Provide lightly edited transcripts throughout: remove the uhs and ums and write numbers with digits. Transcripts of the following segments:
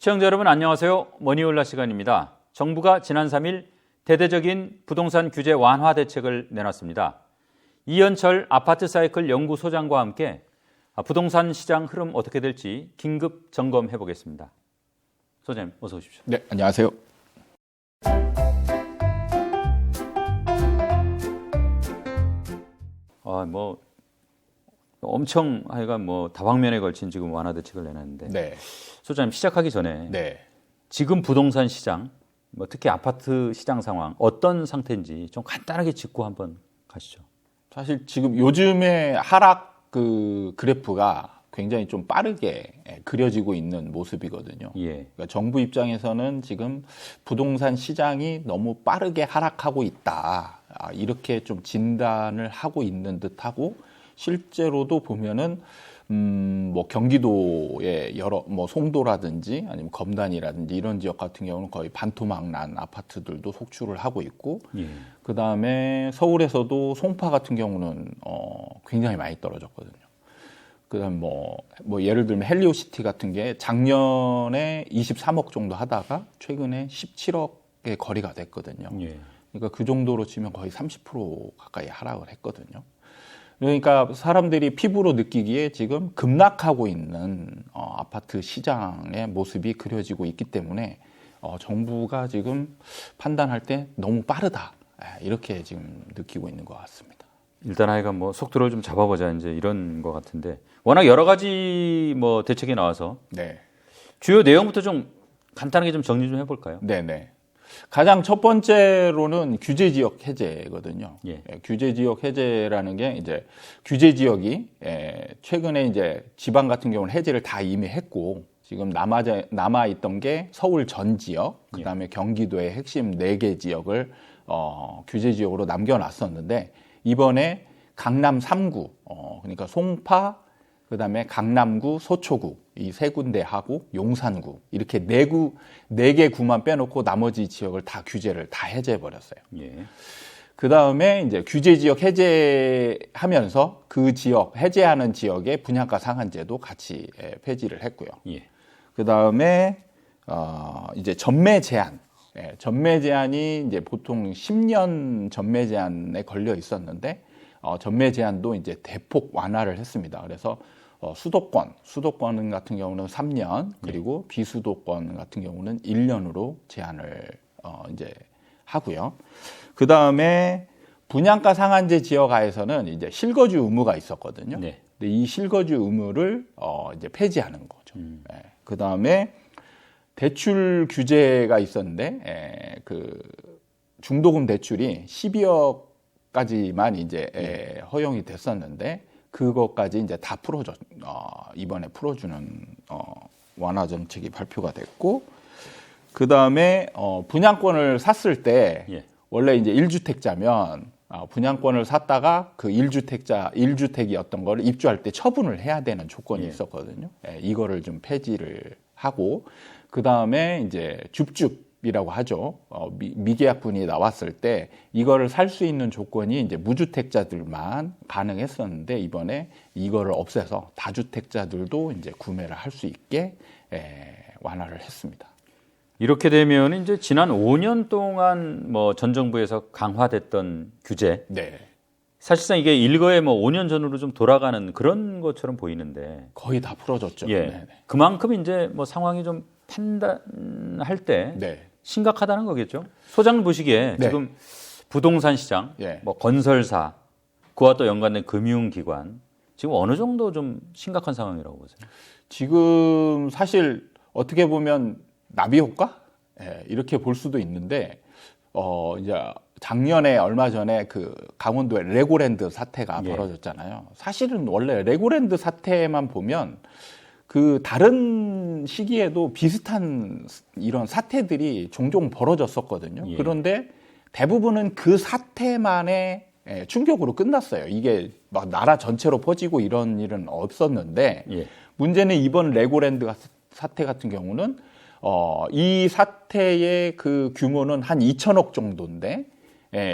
시청자 여러분 안녕하세요. 머니올라 시간입니다. 정부가 지난 3일 대대적인 부동산 규제 완화 대책을 내놨습니다. 이현철 아파트 사이클 연구소장과 함께 부동산 시장 흐름 어떻게 될지 긴급 점검해 보겠습니다. 소장님 어서 오십시오. 네, 안녕하세요. 엄청 하여간 다방면에 걸친 지금 완화 대책을 내놨는데 네. 소장님 시작하기 전에 네. 지금 부동산 시장 특히 아파트 시장 상황 어떤 상태인지 좀 간단하게 짚고 한번 가시죠. 사실 지금 요즘에 하락 그래프가 굉장히 좀 빠르게 그려지고 있는 모습이거든요. 예. 그러니까 정부 입장에서는 지금 부동산 시장이 너무 빠르게 하락하고 있다. 이렇게 좀 진단을 하고 있는 듯하고 실제로도 보면은 경기도의 여러 송도라든지 아니면 검단이라든지 이런 지역 같은 경우는 거의 반토막 난 아파트들도 속출을 하고 있고, 예. 그 다음에 서울에서도 송파 같은 경우는 굉장히 많이 떨어졌거든요. 그다음 예를 들면 헬리오시티 같은 게 작년에 23억 정도 하다가 최근에 17억의 거리가 됐거든요. 예. 그러니까 그 정도로 치면 거의 30% 가까이 하락을 했거든요. 그러니까 사람들이 피부로 느끼기에 지금 급락하고 있는 아파트 시장의 모습이 그려지고 있기 때문에 정부가 지금 판단할 때 너무 빠르다, 이렇게 지금 느끼고 있는 것 같습니다. 일단 하여간 속도를 좀 잡아보자 이제 이런 것 같은데 워낙 여러 가지 대책이 나와서 네. 주요 내용부터 좀 간단하게 좀 정리 좀 해볼까요? 네네. 가장 첫 번째로는 규제 지역 해제거든요. 예. 규제 지역 해제라는 게 이제 규제 지역이 최근에 이제 지방 같은 경우는 해제를 다 이미 했고 지금 남아 있던 게 서울 전 지역, 그다음에 경기도의 핵심 4개 지역을 규제 지역으로 남겨놨었는데 이번에 강남 3구, 그러니까 송파, 그다음에 강남구, 서초구 이 3군데하고 용산구 이렇게 4개 구만 빼놓고 나머지 지역을 다 규제를 다 해제해 버렸어요. 예. 그다음에 이제 규제 지역 해제하면서 그 지역 해제하는 지역의 분양가 상한제도 같이 폐지를 했고요. 예. 그다음에 이제 전매 제한. 전매 제한이 이제 보통 10년 전매 제한에 걸려 있었는데 전매 제한도 이제 대폭 완화를 했습니다. 그래서 수도권 같은 경우는 3년, 그리고 비수도권 같은 경우는 1년으로 제한을 이제 하고요. 그 다음에 분양가 상한제 지역 하에서는 이제 실거주 의무가 있었거든요. 네. 근데 이 실거주 의무를 이제 폐지하는 거죠. 그 다음에 대출 규제가 있었는데 그 중도금 대출이 12억까지만 이제 허용이 됐었는데. 그것까지 이제 다 이번에 풀어주는 완화 정책이 발표가 됐고, 그 다음에 분양권을 샀을 때 원래 이제 1주택자면 분양권을 샀다가 그 1주택이었던 거를 입주할 때 처분을 해야 되는 조건이 있었거든요. 이거를 좀 폐지를 하고, 그 다음에 이제 줍줍이라고 하죠. 미계약분이 나왔을 때 이거를 살 수 있는 조건이 이제 무주택자들만 가능했었는데 이번에 이거를 없애서 다주택자들도 이제 구매를 할 수 있게 완화를 했습니다. 이렇게 되면 이제 지난 5년 동안 전 정부에서 강화됐던 규제, 네. 사실상 이게 일거에 5년 전으로 좀 돌아가는 그런 것처럼 보이는데 거의 다 풀어졌죠. 예. 네네. 그만큼 이제 상황이 좀 판단할 때 네. 심각하다는 거겠죠. 소장 보시기에 네. 지금 부동산 시장, 건설사, 그와 또 연관된 금융기관 지금 어느 정도 좀 심각한 상황이라고 보세요? 지금 사실 어떻게 보면 나비 효과? 이렇게 볼 수도 있는데 이제 작년에 얼마 전에 그 강원도의 레고랜드 사태가 벌어졌잖아요. 사실은 원래 레고랜드 사태만 보면 그 다른 시기에도 비슷한 이런 사태들이 종종 벌어졌었거든요. 그런데 대부분은 그 사태만의 충격으로 끝났어요. 이게 막 나라 전체로 퍼지고 이런 일은 없었는데 문제는 이번 레고랜드 사태 같은 경우는 이 사태의 그 규모는 한 2천억 정도인데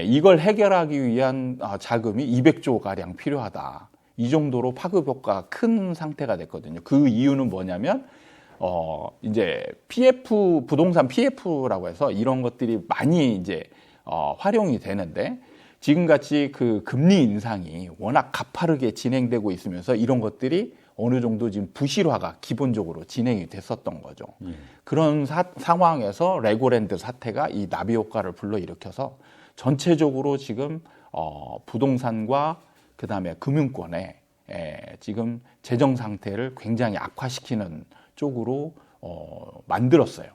이걸 해결하기 위한 자금이 200조 가량 필요하다. 이 정도로 파급 효과가 큰 상태가 됐거든요. 그 이유는 뭐냐면 이제 PF 부동산 PF라고 해서 이런 것들이 많이 이제 활용이 되는데 지금같이 그 금리 인상이 워낙 가파르게 진행되고 있으면서 이런 것들이 어느 정도 지금 부실화가 기본적으로 진행이 됐었던 거죠. 그런 상황에서 레고랜드 사태가 이 나비 효과를 불러일으켜서 전체적으로 지금 부동산과 그다음에 금융권에 지금 재정 상태를 굉장히 악화시키는 쪽으로 만들었어요.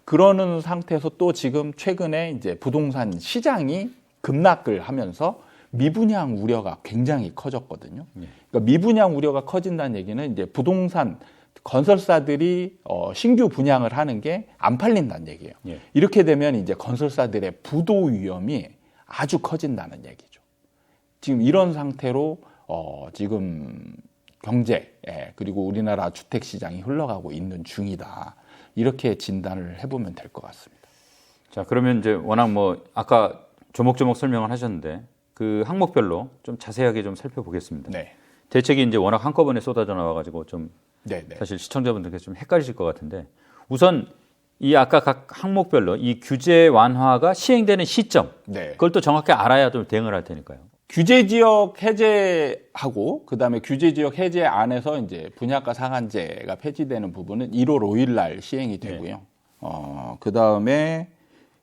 그러는 상태에서 또 지금 최근에 이제 부동산 시장이 급락을 하면서 미분양 우려가 굉장히 커졌거든요. 그러니까 미분양 우려가 커진다는 얘기는 이제 부동산 건설사들이 신규 분양을 하는 게 안 팔린다는 얘기예요. 이렇게 되면 이제 건설사들의 부도 위험이 아주 커진다는 얘기죠. 지금 이런 상태로 지금 경제 그리고 우리나라 주택 시장이 흘러가고 있는 중이다. 이렇게 진단을 해보면 될 것 같습니다. 자, 그러면 이제 워낙 뭐 아까 조목조목 설명을 하셨는데 그 항목별로 좀 자세하게 좀 살펴보겠습니다. 네. 대책이 이제 워낙 한꺼번에 쏟아져 나와가지고 좀 사실 시청자분들께서 좀 헷갈리실 것 같은데 우선 이 아까 각 항목별로 이 규제 완화가 시행되는 시점 그걸 또 정확히 알아야 좀 대응을 할 테니까요. 규제 지역 해제하고 그다음에 규제 지역 해제 안에서 이제 분양가 상한제가 폐지되는 부분은 1월 5일 날 시행이 되고요. 그다음에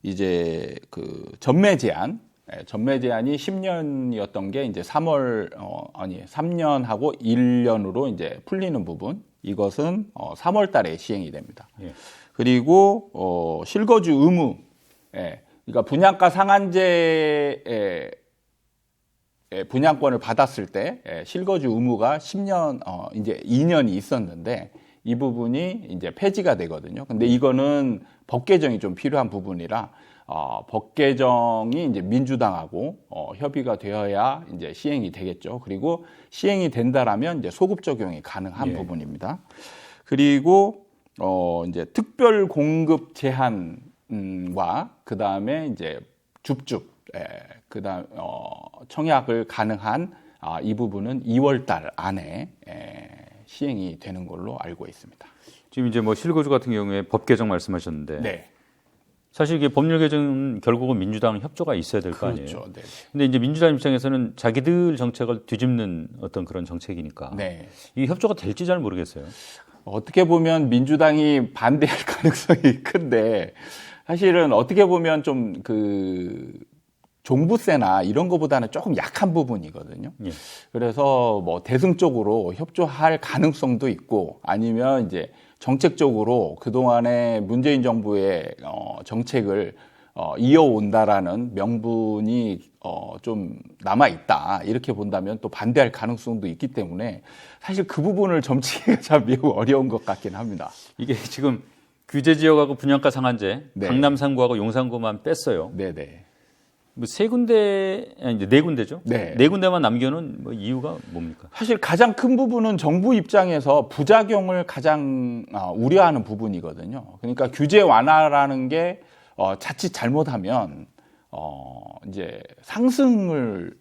이제 그 전매 제한이 10년이었던 게 이제 3년하고 1년으로 이제 풀리는 부분 이것은 3월 달에 시행이 됩니다. 그리고 실거주 의무 그러니까 분양가 상한제 분양권을 받았을 때 실거주 의무가 10년 이제 2년이 있었는데 이 부분이 이제 폐지가 되거든요. 근데 이거는 법 개정이 좀 필요한 부분이라 법 개정이 이제 민주당하고 협의가 되어야 이제 시행이 되겠죠. 그리고 시행이 된다라면 이제 소급 적용이 가능한 부분입니다. 그리고 이제 특별 공급 제한과 그 다음에 이제 줍줍 그다음 청약을 가능한 이 부분은 2월달 안에 시행이 되는 걸로 알고 있습니다. 지금 이제 뭐 실거주 같은 경우에 법 개정 말씀하셨는데 사실 이게 법률 개정은 결국은 민주당 협조가 있어야 될 거 아니에요. 그렇죠. 근데 이제 민주당 입장에서는 자기들 정책을 뒤집는 어떤 그런 정책이니까 이 협조가 될지 잘 모르겠어요. 어떻게 보면 민주당이 반대할 가능성이 큰데 사실은 어떻게 보면 좀 그 종부세나 이런 거보다는 조금 약한 부분이거든요. 그래서 뭐 대승적으로 협조할 가능성도 있고 아니면 이제 정책적으로 그동안에 문재인 정부의 정책을 이어온다라는 명분이 좀 남아있다 이렇게 본다면 또 반대할 가능성도 있기 때문에 사실 그 부분을 점치기가 참 매우 어려운 것 같긴 합니다. 이게 지금 규제 지역하고 분양가 상한제 강남 3구하고 용산구만 뺐어요. 뭐 세 군데, 아니 이제 네 군데죠? 네 군데만 남겨놓은 뭐 이유가 뭡니까? 사실 가장 큰 부분은 정부 입장에서 부작용을 가장 우려하는 부분이거든요. 그러니까 규제 완화라는 게 자칫 잘못하면 이제 상승을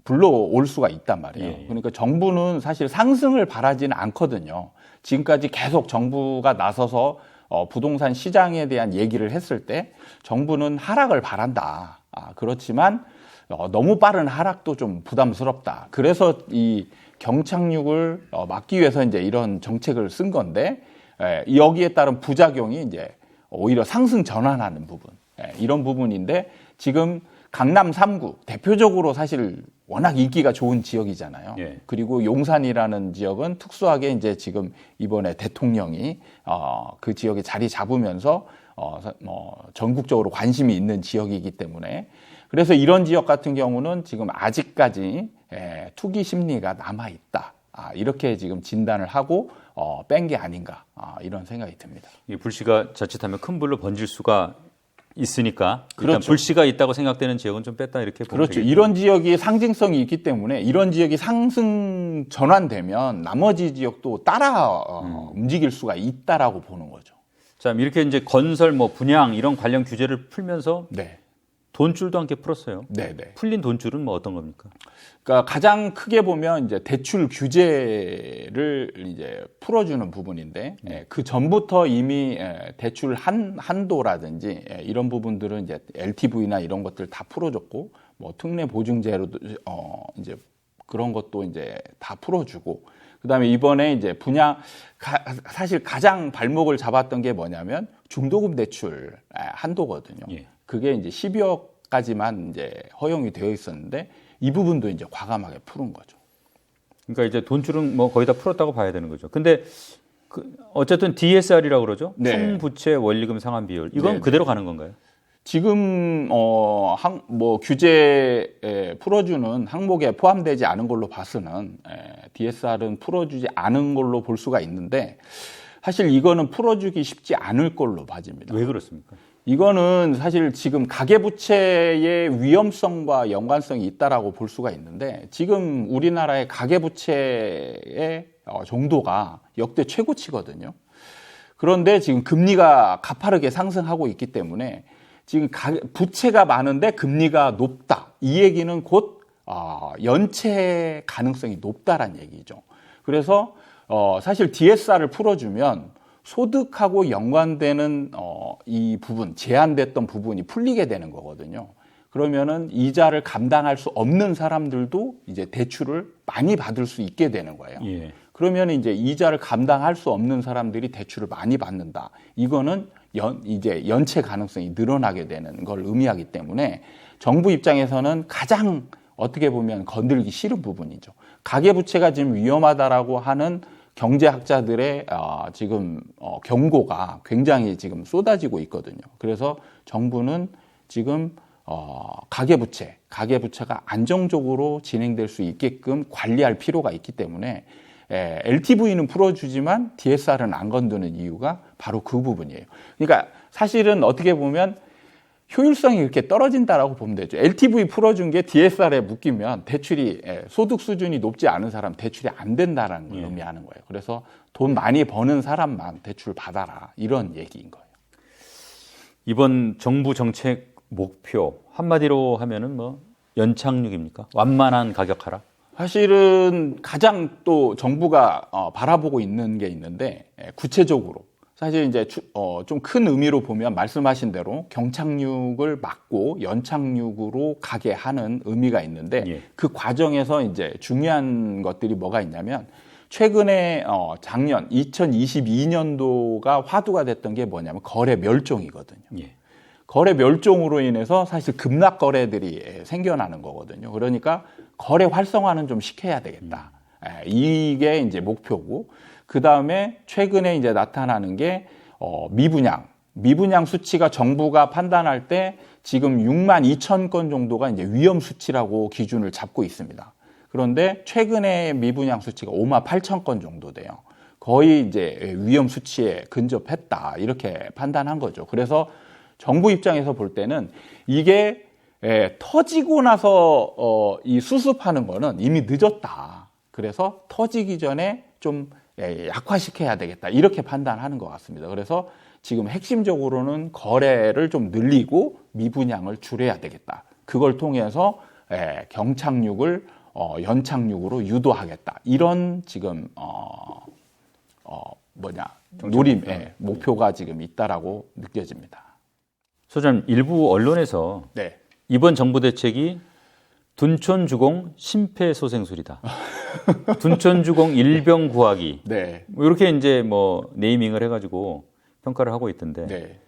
불러올 수가 있단 말이에요. 그러니까 정부는 사실 상승을 바라지는 않거든요. 지금까지 계속 정부가 나서서 부동산 시장에 대한 얘기를 했을 때 정부는 하락을 바란다. 그렇지만 너무 빠른 하락도 좀 부담스럽다. 그래서 이 경착륙을 막기 위해서 이제 이런 정책을 쓴 건데 여기에 따른 부작용이 이제 오히려 상승 전환하는 부분 이런 부분인데 지금 강남 3구 대표적으로 사실 워낙 인기가 좋은 지역이잖아요. 그리고 용산이라는 지역은 특수하게 이제 지금 이번에 대통령이 그 지역에 자리 잡으면서 전국적으로 관심이 있는 지역이기 때문에 그래서 이런 지역 같은 경우는 지금 아직까지 투기 심리가 남아 있다. 이렇게 지금 진단을 하고 뺀 게 아닌가 이런 생각이 듭니다. 이 불씨가 자칫하면 큰 불로 번질 수가 있으니까 일단 불씨가 있다고 생각되는 지역은 좀 뺐다 이렇게 보면 되겠죠. 이런 지역이 상징성이 있기 때문에 이런 지역이 상승 전환되면 나머지 지역도 따라 움직일 수가 있다라고 보는 거죠. 자, 이렇게 이제 건설, 뭐 분양 이런 관련 규제를 풀면서 돈줄도 함께 풀었어요. 네네. 풀린 돈줄은 뭐 어떤 겁니까? 그러니까 가장 크게 보면 이제 대출 규제를 이제 풀어주는 부분인데 그 전부터 이미 대출 한도라든지 이런 부분들은 이제 LTV나 이런 것들 다 풀어줬고 뭐 특례 보증제로도 이제 그런 것도 이제 다 풀어주고 그다음에 이번에 이제 사실 가장 발목을 잡았던 게 뭐냐면 중도금 대출 한도거든요. 예. 그게 이제 12억까지만 이제 허용이 되어 있었는데 이 부분도 이제 과감하게 푸는 거죠. 그러니까 이제 돈줄은 뭐 거의 다 풀었다고 봐야 되는 거죠. 근데 어쨌든 DSR이라고 그러죠. 네. 총부채 원리금 상환 비율. 이건 네, 그대로 가는 건가요? 지금 뭐 규제 풀어주는 항목에 포함되지 않은 걸로 봐서는 DSR은 풀어주지 않은 걸로 볼 수가 있는데 사실 이거는 풀어주기 쉽지 않을 걸로 봐집니다. 왜 그렇습니까? 이거는 사실 지금 가계부채의 위험성과 연관성이 있다라고 볼 수가 있는데 지금 우리나라의 가계부채의 정도가 역대 최고치거든요. 그런데 지금 금리가 가파르게 상승하고 있기 때문에 지금 부채가 많은데 금리가 높다. 이 얘기는 곧 연체 가능성이 높다란 얘기죠. 그래서 사실 DSR을 풀어주면 소득하고 연관되는 이 부분, 제한됐던 부분이 풀리게 되는 거거든요. 그러면은 이자를 감당할 수 없는 사람들도 이제 대출을 많이 받을 수 있게 되는 거예요. 예. 그러면 이제 이자를 감당할 수 없는 사람들이 대출을 많이 받는다. 이거는 이제 연체 가능성이 늘어나게 되는 걸 의미하기 때문에 정부 입장에서는 가장 어떻게 보면 건들기 싫은 부분이죠. 가계부채가 지금 위험하다라고 하는 경제학자들의 지금 경고가 굉장히 지금 쏟아지고 있거든요. 그래서 정부는 지금 가계부채가 안정적으로 진행될 수 있게끔 관리할 필요가 있기 때문에 LTV는 풀어주지만 DSR은 안 건드는 이유가 바로 그 부분이에요. 그러니까 사실은 어떻게 보면 효율성이 이렇게 떨어진다라고 보면 되죠. LTV 풀어준 게 DSR에 묶이면 대출이 소득 수준이 높지 않은 사람 대출이 안 된다는 걸 의미하는 거예요. 그래서 돈 많이 버는 사람만 대출 받아라 이런 얘기인 거예요. 이번 정부 정책 목표 한마디로 하면은 뭐 연착륙입니까? 완만한 가격 하락? 사실은 가장 또 정부가 바라보고 있는 게 있는데 구체적으로 사실 이제 좀 큰 의미로 보면 말씀하신 대로 경착륙을 막고 연착륙으로 가게 하는 의미가 있는데 예. 그 과정에서 이제 중요한 것들이 뭐가 있냐면 최근에 작년 2022년도가 화두가 됐던 게 뭐냐면 거래 멸종이거든요. 예. 거래 멸종으로 인해서 사실 급락 거래들이 생겨나는 거거든요. 그러니까 거래 활성화는 좀 시켜야 되겠다. 이게 이제 목표고, 그 다음에 최근에 이제 나타나는 게 미분양 수치가 정부가 판단할 때 지금 6만 2천 건 정도가 이제 위험 수치라고 기준을 잡고 있습니다. 그런데 최근에 미분양 수치가 5만 8천 건 정도 돼요. 거의 이제 위험 수치에 근접했다 이렇게 판단한 거죠. 그래서 정부 입장에서 볼 때는 이게 터지고 나서 이 수습하는 거는 이미 늦었다. 그래서 터지기 전에 좀 약화시켜야 되겠다. 이렇게 판단하는 것 같습니다. 그래서 지금 핵심적으로는 거래를 좀 늘리고 미분양을 줄여야 되겠다. 그걸 통해서 경착륙을 연착륙으로 유도하겠다. 이런 지금 노림, 목표가 지금 있다라고 느껴집니다. 소장님, 일부 언론에서 네. 이번 정부 대책이 둔촌주공 심폐소생술이다. 둔촌주공 일병구하기. 네. 뭐 이렇게 이제 뭐 네이밍을 해가지고 평가를 하고 있던데. 네.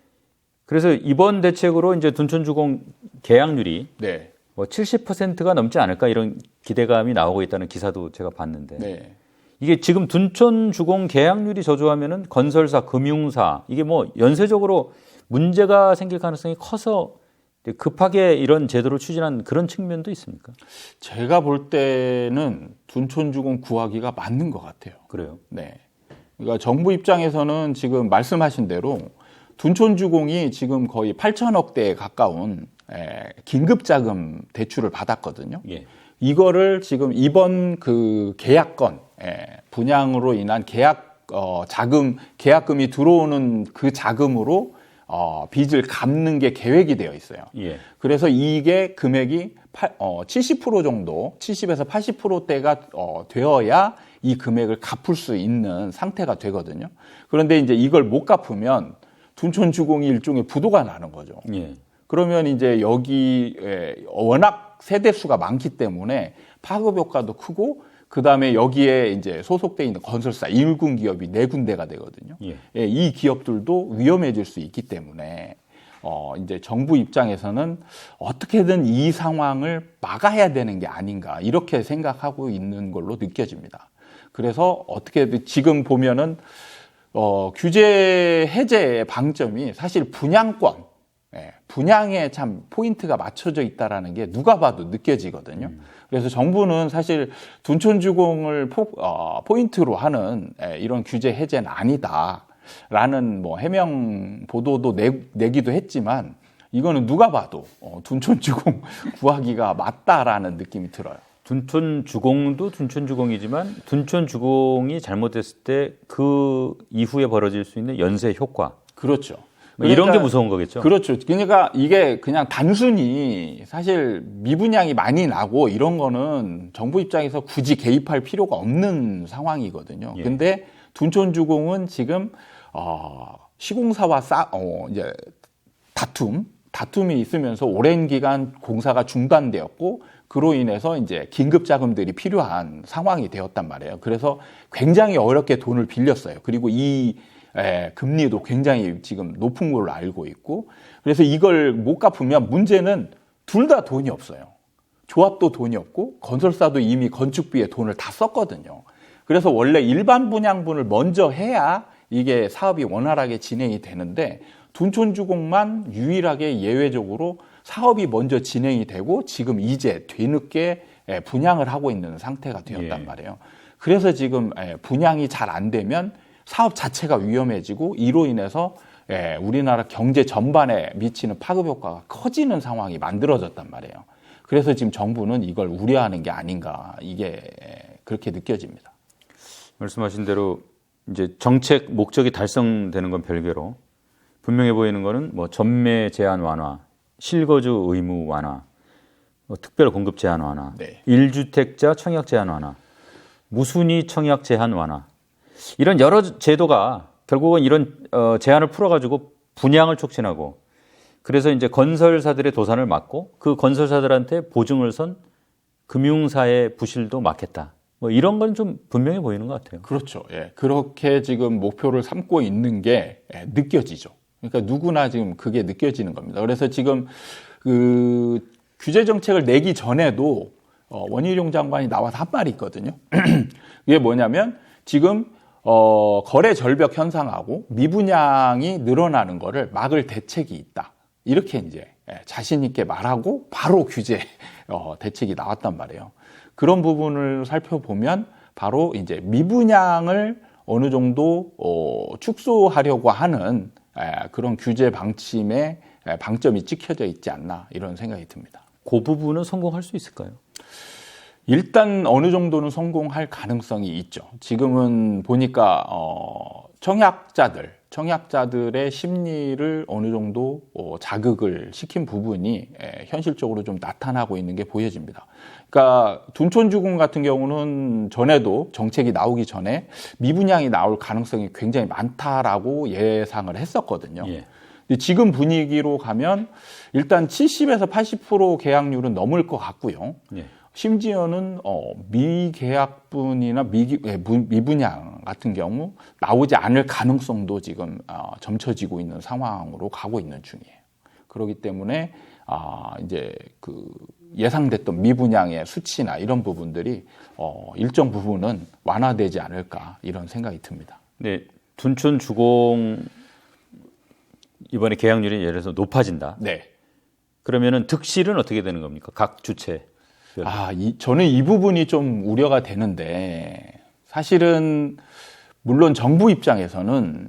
그래서 이번 대책으로 이제 둔촌주공 계약률이 네. 뭐 70%가 넘지 않을까 이런 기대감이 나오고 있다는 기사도 제가 봤는데. 네. 이게 지금 둔촌주공 계약률이 저조하면은 건설사, 금융사 이게 뭐 연쇄적으로 문제가 생길 가능성이 커서 급하게 이런 제도를 추진한 그런 측면도 있습니까? 제가 볼 때는 둔촌주공 구하기가 맞는 것 같아요. 그래요? 네. 그러니까 정부 입장에서는 지금 말씀하신 대로 둔촌주공이 지금 거의 8천억대에 가까운 긴급자금 대출을 받았거든요. 예. 이거를 지금 이번 그 계약건, 분양으로 인한 계약금이 들어오는 그 자금으로 빚을 갚는 게 계획이 되어 있어요. 예. 그래서 이게 금액이 70% 정도, 70에서 80%대가 되어야 이 금액을 갚을 수 있는 상태가 되거든요. 그런데 이제 이걸 못 갚으면 둔촌주공이 일종의 부도가 나는 거죠. 예. 그러면 이제 여기에 워낙 세대 수가 많기 때문에 파급 효과도 크고, 그 다음에 여기에 이제 소속돼 있는 건설사 1군 기업이 4군데가 되거든요. 예. 예, 이 기업들도 위험해질 수 있기 때문에 이제 정부 입장에서는 어떻게든 이 상황을 막아야 되는 게 아닌가 이렇게 생각하고 있는 걸로 느껴집니다. 그래서 어떻게든 지금 보면은 규제 해제의 방점이 사실 분양권, 분양에 참 포인트가 맞춰져 있다라는 게 누가 봐도 느껴지거든요. 그래서 정부는 사실 둔촌주공을 포인트로 하는 이런 규제 해제는 아니다라는 뭐 해명 보도도 내기도 했지만, 이거는 누가 봐도 둔촌주공 구하기가 맞다라는 느낌이 들어요. 둔촌주공도 둔촌주공이지만 둔촌주공이 잘못됐을 때 그 이후에 벌어질 수 있는 연쇄 효과. 그렇죠. 이런 게 무서운 거겠죠. 그렇죠. 그러니까 이게 그냥 단순히 사실 미분양이 많이 나고 이런 거는 정부 입장에서 굳이 개입할 필요가 없는 상황이거든요. 예. 근데 둔촌주공은 지금 시공사와 이제 다툼이 있으면서 오랜 기간 공사가 중단되었고, 그로 인해서 이제 긴급 자금들이 필요한 상황이 되었단 말이에요. 그래서 굉장히 어렵게 돈을 빌렸어요. 그리고 이 금리도 굉장히 지금 높은 걸로 알고 있고, 그래서 이걸 못 갚으면 문제는 둘 다 돈이 없어요. 조합도 돈이 없고 건설사도 이미 건축비에 돈을 다 썼거든요. 그래서 원래 일반 분양분을 먼저 해야 이게 사업이 원활하게 진행이 되는데, 둔촌주공만 유일하게 예외적으로 사업이 먼저 진행이 되고 지금 이제 뒤늦게 분양을 하고 있는 상태가 되었단 말이에요. 그래서 지금 분양이 잘 안 되면 사업 자체가 위험해지고, 이로 인해서 우리나라 경제 전반에 미치는 파급 효과가 커지는 상황이 만들어졌단 말이에요. 그래서 지금 정부는 이걸 우려하는 게 아닌가, 이게 그렇게 느껴집니다. 말씀하신 대로 이제 정책 목적이 달성되는 건 별개로 분명해 보이는 거는 뭐 전매 제한 완화, 실거주 의무 완화, 특별 공급 제한 완화, 네. 1주택자 청약 제한 완화, 무순위 청약 제한 완화, 이런 여러 제도가 결국은 이런 제한을 풀어가지고 분양을 촉진하고, 그래서 이제 건설사들의 도산을 막고 그 건설사들한테 보증을 선 금융사의 부실도 막겠다. 뭐 이런 건 좀 분명해 보이는 것 같아요. 그렇죠. 예. 그렇게 지금 목표를 삼고 있는 게 느껴지죠. 그러니까 누구나 지금 그게 느껴지는 겁니다. 그래서 지금 그 규제 정책을 내기 전에도 원희룡 장관이 나와서 한 말이 있거든요. 이게 뭐냐면 지금 거래 절벽 현상하고 미분양이 늘어나는 거를 막을 대책이 있다. 이렇게 이제 자신 있게 말하고 바로 규제 대책이 나왔단 말이에요. 그런 부분을 살펴보면 바로 이제 미분양을 어느 정도 축소하려고 하는 그런 규제 방침에 방점이 찍혀져 있지 않나, 이런 생각이 듭니다. 그 부분은 성공할 수 있을까요? 일단 어느 정도는 성공할 가능성이 있죠. 지금은 보니까 청약자들의 심리를 어느 정도 자극을 시킨 부분이 현실적으로 좀 나타나고 있는 게 보여집니다. 그러니까 둔촌주공 같은 경우는 전에도 정책이 나오기 전에 미분양이 나올 가능성이 굉장히 많다라고 예상을 했었거든요. 예. 근데 지금 분위기로 가면 일단 70에서 80% 계약률은 넘을 것 같고요. 예. 심지어는 미계약분이나 미분양 같은 경우 나오지 않을 가능성도 지금 점쳐지고 있는 상황으로 가고 있는 중이에요. 그렇기 때문에 이제 그 예상됐던 미분양의 수치나 이런 부분들이 일정 부분은 완화되지 않을까, 이런 생각이 듭니다. 네, 둔촌주공 이번에 계약률이 예를 들어서 높아진다. 네. 그러면은 득실은 어떻게 되는 겁니까? 각 주체. 저는 이 부분이 좀 우려가 되는데, 사실은 물론 정부 입장에서는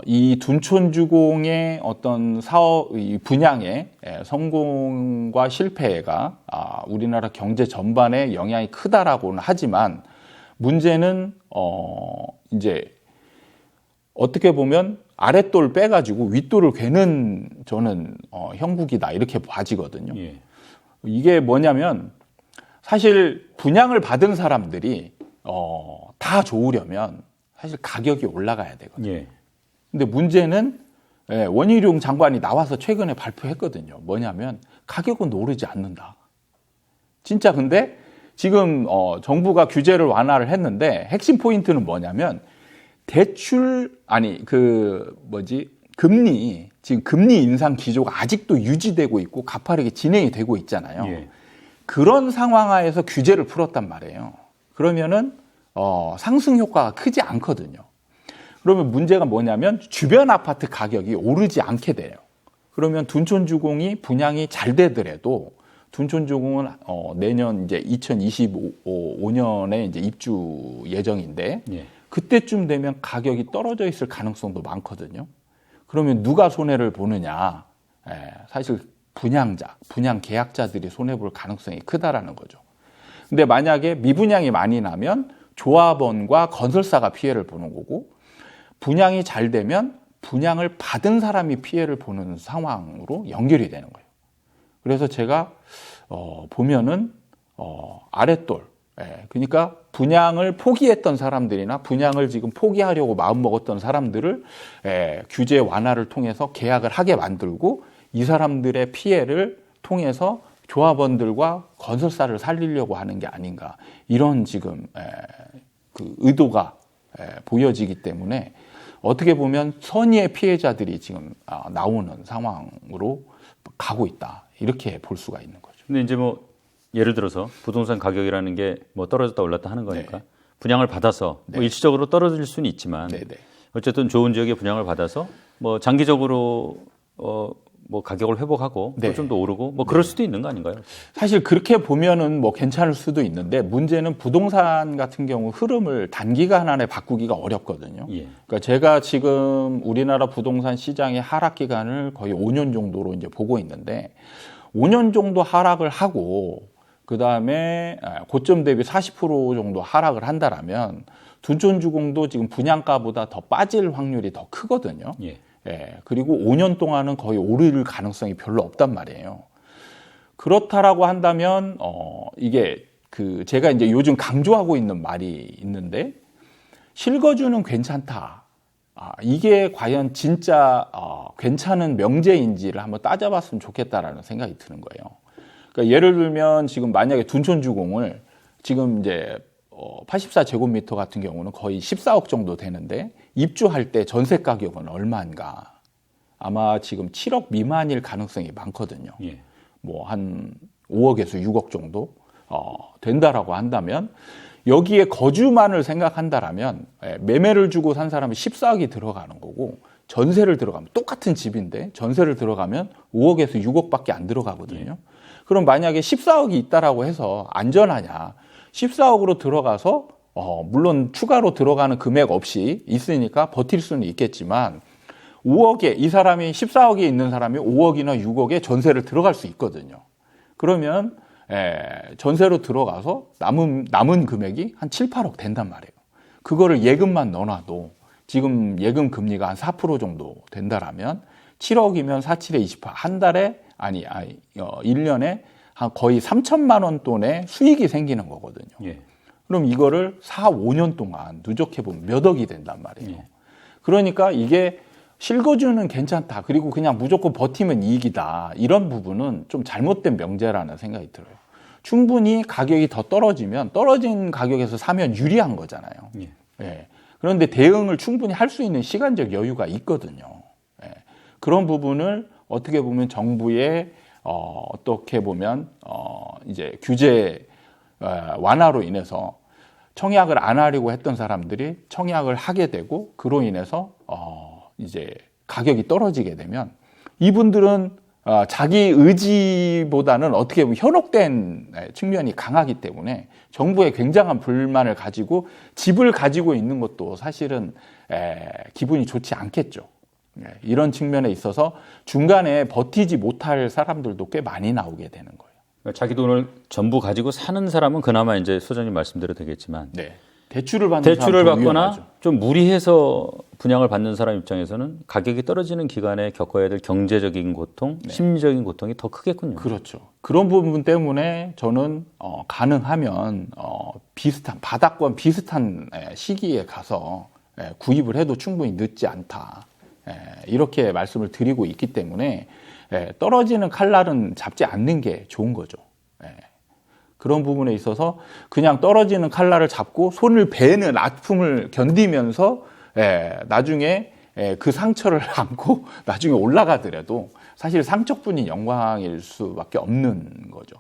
이 둔촌주공의 어떤 사업, 이 분양의 성공과 실패가 우리나라 경제 전반에 영향이 크다라고는 하지만, 문제는 이제 어떻게 보면 아랫돌 빼가지고 윗돌을 괴는 저는 형국이다 이렇게 봐지거든요. 예. 이게 뭐냐면 사실 분양을 받은 사람들이 다 좋으려면 사실 가격이 올라가야 되거든요. 예. 근데 문제는 원희룡 장관이 나와서 최근에 발표했거든요. 뭐냐면 가격은 오르지 않는다. 진짜 근데 지금 정부가 규제를 완화를 했는데 핵심 포인트는 뭐냐면 금리 지금 금리 인상 기조가 아직도 유지되고 있고 가파르게 진행이 되고 있잖아요. 예. 그런 상황 하에서 규제를 풀었단 말이에요. 그러면은 상승 효과가 크지 않거든요. 그러면 문제가 뭐냐면 주변 아파트 가격이 오르지 않게 돼요. 그러면 둔촌주공이 분양이 잘 되더라도 둔촌주공은 내년 이제 2025년에 이제 입주 예정인데 예. 그때쯤 되면 가격이 떨어져 있을 가능성도 많거든요. 그러면 누가 손해를 보느냐? 사실 분양 계약자들이 손해볼 가능성이 크다라는 거죠. 근데 만약에 미분양이 많이 나면 조합원과 건설사가 피해를 보는 거고 분양이 잘 되면 분양을 받은 사람이 피해를 보는 상황으로 연결이 되는 거예요. 그래서 제가 보면은 아랫돌, 그러니까 분양을 포기했던 사람들이나 분양을 지금 포기하려고 마음먹었던 사람들을 규제 완화를 통해서 계약을 하게 만들고 이 사람들의 피해를 통해서 조합원들과 건설사를 살리려고 하는 게 아닌가 이런 지금 그 의도가 보여지기 때문에 어떻게 보면 선의의 피해자들이 지금 나오는 상황으로 가고 있다 이렇게 볼 수가 있는 거죠. 근데 이제 뭐 예를 들어서 부동산 가격이라는 게 뭐 떨어졌다 올랐다 하는 거니까 분양을 받아서 뭐 일시적으로 떨어질 수는 있지만 어쨌든 좋은 지역에 분양을 받아서 뭐 장기적으로 뭐 가격을 회복하고 또 좀 더 오르고 뭐 그럴 수도 있는 거 아닌가요? 사실 그렇게 보면은 뭐 괜찮을 수도 있는데 문제는 부동산 같은 경우 흐름을 단기간 안에 바꾸기가 어렵거든요. 예. 그러니까 제가 지금 우리나라 부동산 시장의 하락 기간을 거의 5년 정도로 이제 보고 있는데 5년 정도 하락을 하고 그 다음에 고점 대비 40% 정도 하락을 한다라면 둔촌주공도 지금 분양가보다 더 빠질 확률이 더 크거든요. 예. 그리고 5년 동안은 거의 오를 가능성이 별로 없단 말이에요. 그렇다라고 한다면 이게 제가 이제 요즘 강조하고 있는 말이 있는데 실거주는 괜찮다. 이게 과연 진짜 괜찮은 명제인지를 한번 따져봤으면 좋겠다라는 생각이 드는 거예요. 그러니까 예를 들면 지금 만약에 둔촌주공을 지금 이제 84제곱미터 같은 경우는 거의 14억 정도 되는데 입주할 때 전세 가격은 얼마인가? 아마 지금 7억 미만일 가능성이 많거든요. 예. 뭐 한 5억에서 6억 정도 된다라고 한다면 여기에 거주만을 생각한다라면 매매를 주고 산 사람이 14억이 들어가는 거고 전세를 들어가면 똑같은 집인데 전세를 들어가면 5억에서 6억밖에 안 들어가거든요. 그럼 만약에 14억이 있다라고 해서 안전하냐? 14억으로 들어가서 물론 추가로 들어가는 금액 없이 있으니까 버틸 수는 있겠지만 5억에 이 사람이 14억에 있는 사람이 5억이나 6억에 전세를 들어갈 수 있거든요. 그러면 전세로 들어가서 남은 금액이 한 7, 8억 된단 말이에요. 그거를 예금만 넣어놔도 지금 예금 금리가 한 4% 정도 된다라면 7억이면 4, 7에 28, 한 달에 1년에 한 거의 3천만 원 돈의 수익이 생기는 거거든요. 예. 그럼 이거를 4, 5년 동안 누적해보면 몇 억이 된단 말이에요. 예. 그러니까 이게 실거주는 괜찮다. 그리고 그냥 무조건 버티면 이익이다. 이런 부분은 좀 잘못된 명제라는 생각이 들어요. 충분히 가격이 더 떨어지면 떨어진 가격에서 사면 유리한 거잖아요. 예. 예. 그런데 대응을 충분히 할 수 있는 시간적 여유가 있거든요. 예. 그런 부분을 어떻게 보면 정부의 어떻게 보면 이제 규제 완화로 인해서 청약을 안 하려고 했던 사람들이 청약을 하게 되고 그로 인해서 이제 가격이 떨어지게 되면 이분들은 자기 의지보다는 어떻게 보면 현혹된 측면이 강하기 때문에 정부에 굉장한 불만을 가지고 집을 가지고 있는 것도 사실은 기분이 좋지 않겠죠. 이런 측면에 있어서 중간에 버티지 못할 사람들도 꽤 많이 나오게 되는 거예요. 자기 돈을 전부 가지고 사는 사람은 그나마 이제 소장님 말씀대로 되겠지만 네. 대출을 받는 대출을 사람 받거나 위험하죠. 좀 무리해서 분양을 받는 사람 입장에서는 가격이 떨어지는 기간에 겪어야 될 경제적인 고통, 심리적인 고통이 더 크겠군요. 그렇죠. 그런 부분 때문에 저는 가능하면 비슷한 바닥과 비슷한 시기에 가서 구입을 해도 충분히 늦지 않다. 이렇게 말씀을 드리고 있기 때문에 떨어지는 칼날은 잡지 않는 게 좋은 거죠. 그런 부분에 있어서 그냥 떨어지는 칼날을 잡고 손을 베는 아픔을 견디면서 나중에 그 상처를 안고 나중에 올라가더라도 사실 상처뿐인 영광일 수밖에 없는 거죠.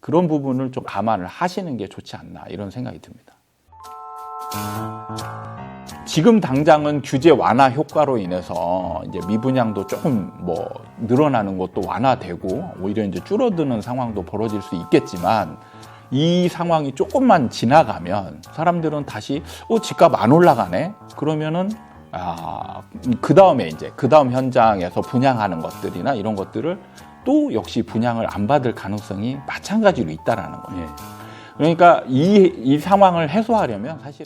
그런 부분을 좀 감안을 하시는 게 좋지 않나 이런 생각이 듭니다. 지금 당장은 규제 완화 효과로 인해서 이제 미분양도 조금 늘어나는 것도 완화되고 오히려 이제 줄어드는 상황도 벌어질 수 있겠지만 이 상황이 조금만 지나가면 사람들은 다시 집값 안 올라가네? 그러면은 그 다음 현장에서 분양하는 것들이나 이런 것들을 또 역시 분양을 안 받을 가능성이 마찬가지로 있다라는 거예요. 그러니까 이 상황을 해소하려면 사실